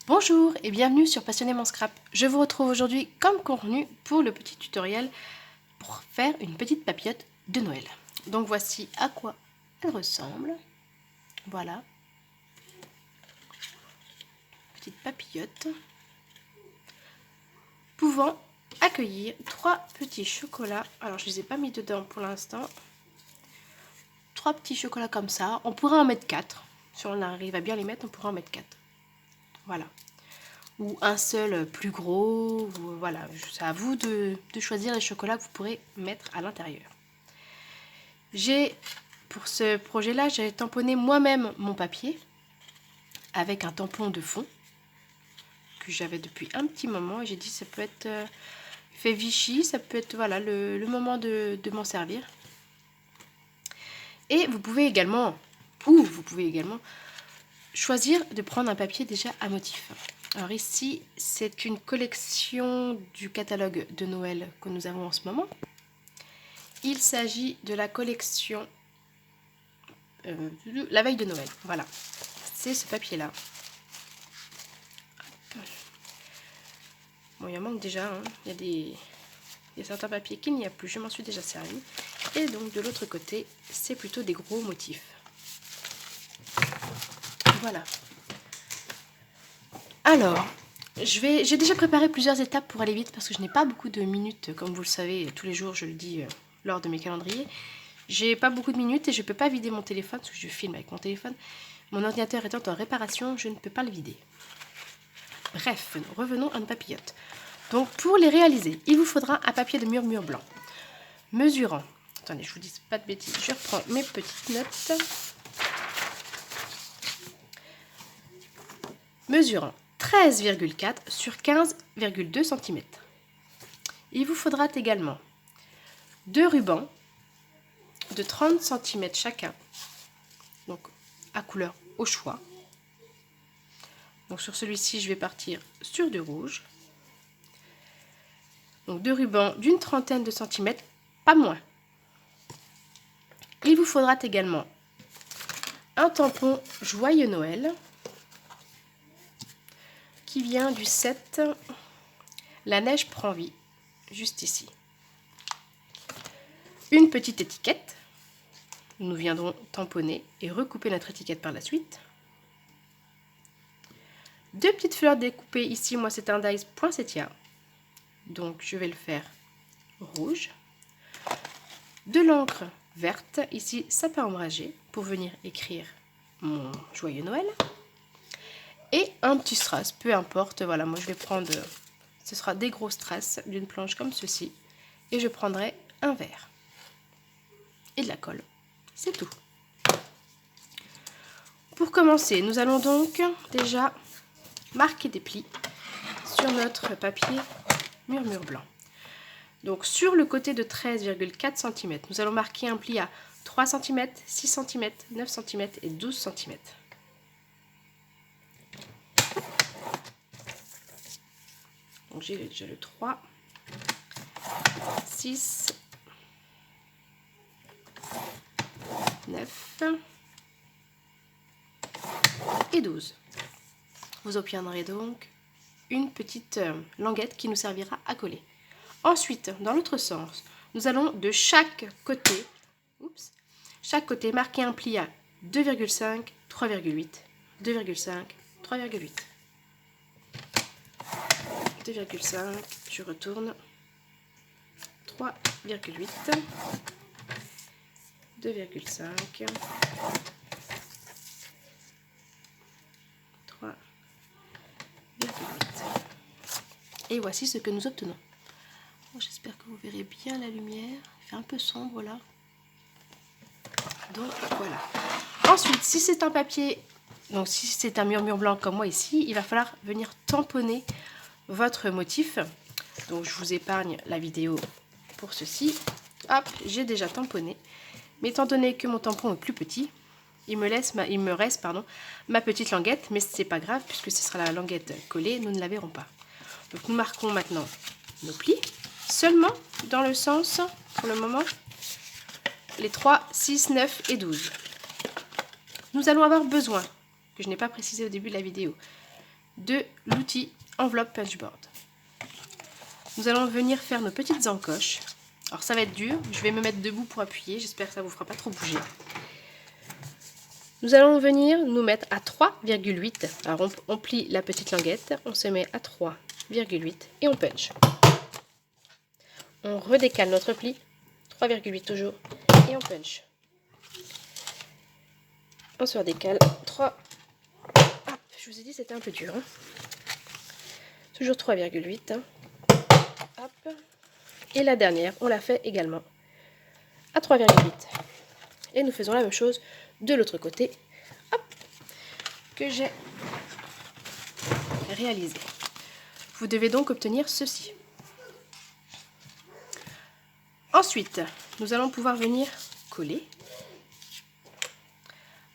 Bonjour et bienvenue sur Passionnément Scrap. Je vous retrouve aujourd'hui comme convenu pour le petit tutoriel pour faire une petite papillote de Noël. Donc voici à quoi elle ressemble. Voilà. Petite papillote. Pouvant accueillir 3 petits chocolats. Alors je ne les ai pas mis dedans pour l'instant. 3 petits chocolats comme ça. On pourra en mettre 4. Si on arrive à bien les mettre, on pourra en mettre 4. Voilà. Ou un seul plus gros, ou voilà, c'est à vous de choisir les chocolats que vous pourrez mettre à l'intérieur. Pour ce projet-là, j'ai tamponné moi-même mon papier avec un tampon de fond que j'avais depuis un petit moment et j'ai dit ça peut être fait Vichy, ça peut être voilà, le moment de m'en servir. Et vous pouvez également choisir de prendre un papier déjà à motif. Alors ici, c'est une collection du catalogue de Noël que nous avons en ce moment. Il s'agit de la collection La veille de Noël. Voilà, c'est ce papier-là. Bon, il en manque déjà. Hein. Il y a certains papiers qu'il n'y a plus. Je m'en suis déjà servi. Et donc de l'autre côté, c'est plutôt des gros motifs. Voilà. Alors, j'ai déjà préparé plusieurs étapes pour aller vite parce que je n'ai pas beaucoup de minutes, comme vous le savez, tous les jours je le dis lors de mes calendriers. J'ai pas beaucoup de minutes et je ne peux pas vider mon téléphone parce que je filme avec mon téléphone. Mon ordinateur étant en réparation, je ne peux pas le vider. Bref, revenons à nos papillotes. Donc pour les réaliser, il vous faudra un papier de murmure blanc. Mesurant, attendez, je vous dis pas de bêtises, je reprends mes petites notes. Mesurant 13,4 sur 15,2 cm. Il vous faudra également 2 rubans de 30 cm chacun, donc à couleur au choix. Donc sur celui-ci, je vais partir sur du rouge. Donc 2 rubans d'une trentaine de centimètres, pas moins. Il vous faudra également un tampon Joyeux Noël qui vient du set La neige prend vie, juste ici. Une petite étiquette. Nous viendrons tamponner et recouper notre étiquette par la suite. 2 petites fleurs découpées ici, moi c'est un dies poinsettia. Donc je vais le faire rouge. De l'encre verte, ici sapin ombragé, pour venir écrire mon Joyeux Noël. Et un petit strass, peu importe, voilà, moi je vais prendre, ce sera des gros strass d'une planche comme ceci. Et je prendrai un verre. Et de la colle, c'est tout. Pour commencer, nous allons donc déjà marquer des plis sur notre papier murmure blanc. Donc sur le côté de 13,4 cm, nous allons marquer un pli à 3 cm, 6 cm, 9 cm et 12 cm. Donc j'ai déjà le 3, 6, 9 et 12. Vous obtiendrez donc une petite languette qui nous servira à coller. Ensuite, dans l'autre sens, nous allons de chaque côté marquer un pli à 2,5, 3,8, 2,5, 3,8. 2,5, je retourne, 3,8, 2,5, 3,8. Et voici ce que nous obtenons. J'espère que vous verrez bien la lumière. Il fait un peu sombre là. Donc voilà. Ensuite, si c'est un papier, donc si c'est un murmure blanc comme moi ici, il va falloir venir tamponner votre motif. Donc je vous épargne la vidéo pour ceci. Hop, j'ai déjà tamponné. Mais étant donné que mon tampon est plus petit, il me reste ma petite languette, mais c'est pas grave puisque ce sera la languette collée, nous ne la verrons pas. Donc nous marquons maintenant nos plis, seulement dans le sens, pour le moment, les 3, 6, 9 et 12. Nous allons avoir besoin, que je n'ai pas précisé au début de la vidéo, de l'outil enveloppe punchboard. Nous allons venir faire nos petites encoches. Alors ça va être dur, je vais me mettre debout pour appuyer, j'espère que ça ne vous fera pas trop bouger. Nous allons venir nous mettre à 3,8. Alors on plie la petite languette, on se met à 3,8 et on punch. On redécale notre pli, 3,8 toujours, et on punch. On se redécale, 3. Hop, je vous ai dit c'était un peu dur. Hein. Toujours 3,8. Hein. Hop. Et la dernière, on la fait également à 3,8. Et nous faisons la même chose de l'autre côté, hop, que j'ai réalisé. Vous devez donc obtenir ceci. Ensuite, nous allons pouvoir venir coller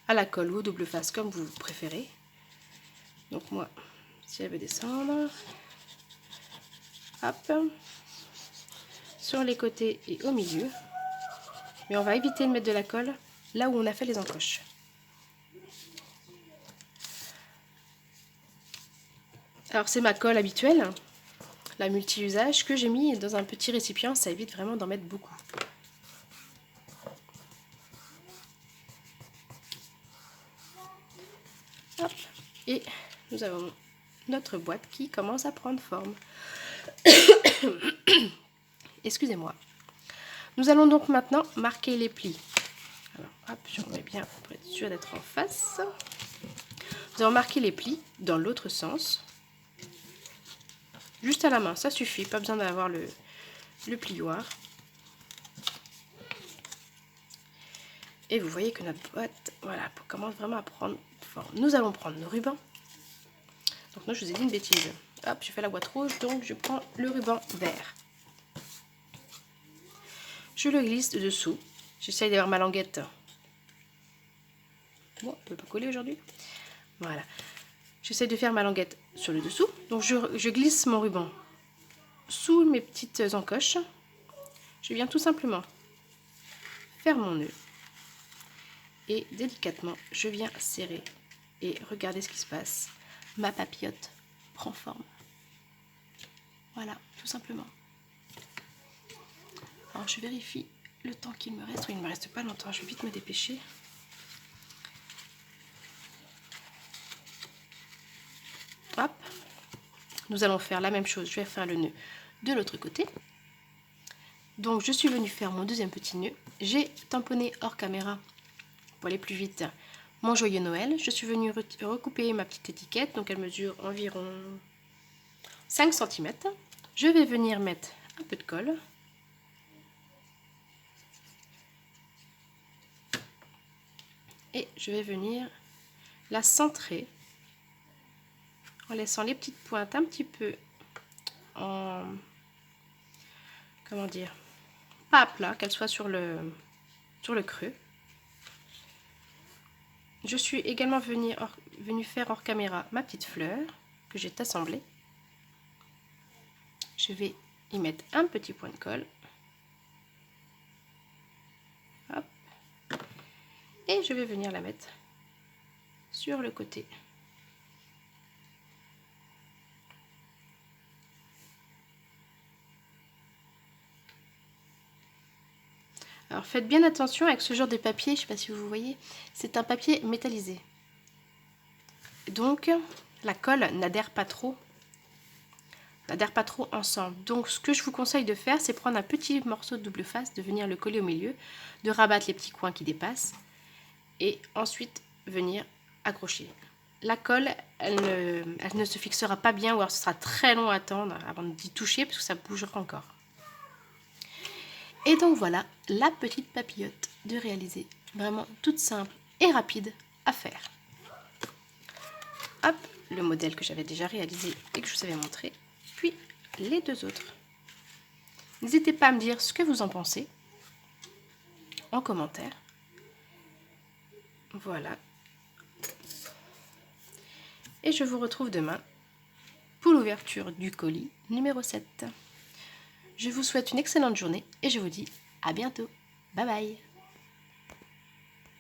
à la colle ou au double face comme vous préférez. Donc moi, si elle veut descendre, hop, sur les côtés et au milieu. Mais on va éviter de mettre de la colle là où on a fait les encoches. Alors c'est ma colle habituelle, la multi-usage que j'ai mis dans un petit récipient, ça évite vraiment d'en mettre beaucoup. Hop. Et nous avons notre boîte qui commence à prendre forme. Excusez-moi. Nous allons donc maintenant marquer les plis. Alors, hop, je remets bien pour être sûr d'être en face. Nous allons marquer les plis dans l'autre sens. Juste à la main, ça suffit, pas besoin d'avoir le plioir. Et vous voyez que notre boîte, voilà, commence vraiment à prendre forme. Nous allons prendre nos rubans. Donc moi, je vous ai dit une bêtise. Hop, j'ai fait la boîte rouge, donc je prends le ruban vert. Je le glisse dessous. J'essaye d'avoir ma languette. Bon, on ne peut pas coller aujourd'hui. Voilà. J'essaie de faire ma languette sur le dessous. Donc je glisse mon ruban sous mes petites encoches. Je viens tout simplement faire mon nœud. Et délicatement, je viens serrer. Et regardez ce qui se passe. Ma papillote prend forme. Voilà, tout simplement. Alors je vérifie le temps qu'il me reste. Oui, il ne me reste pas longtemps, je vais vite me dépêcher. Hop. Nous allons faire la même chose, je vais faire le nœud de l'autre côté. Donc je suis venue faire mon deuxième petit nœud. J'ai tamponné hors caméra, pour aller plus vite, mon joyeux Noël. Je suis venue recouper ma petite étiquette, donc elle mesure environ 5 cm. Je vais venir mettre un peu de colle. Et je vais venir la centrer en laissant les petites pointes un petit peu en, comment dire, pas à plat, qu'elles soient sur le creux. Je suis également venue faire hors caméra ma petite fleur que j'ai assemblée. Je vais y mettre un petit point de colle. Hop. Et je vais venir la mettre sur le côté. Alors faites bien attention avec ce genre de papier, je ne sais pas si vous voyez, c'est un papier métallisé. Donc la colle n'adhère pas trop ensemble. Donc ce que je vous conseille de faire, c'est prendre un petit morceau de double face, de venir le coller au milieu, de rabattre les petits coins qui dépassent et ensuite venir accrocher. La colle, elle ne se fixera pas bien, ou alors ce sera très long à attendre avant d'y toucher parce que ça bougera encore. Et donc voilà la petite papillote de réaliser, vraiment toute simple et rapide à faire. Hop, le modèle que j'avais déjà réalisé et que je vous avais montré, puis les deux autres. N'hésitez pas à me dire ce que vous en pensez en commentaire. Voilà. Et je vous retrouve demain pour l'ouverture du colis numéro 7. Je vous souhaite une excellente journée et je vous dis à bientôt. Bye bye.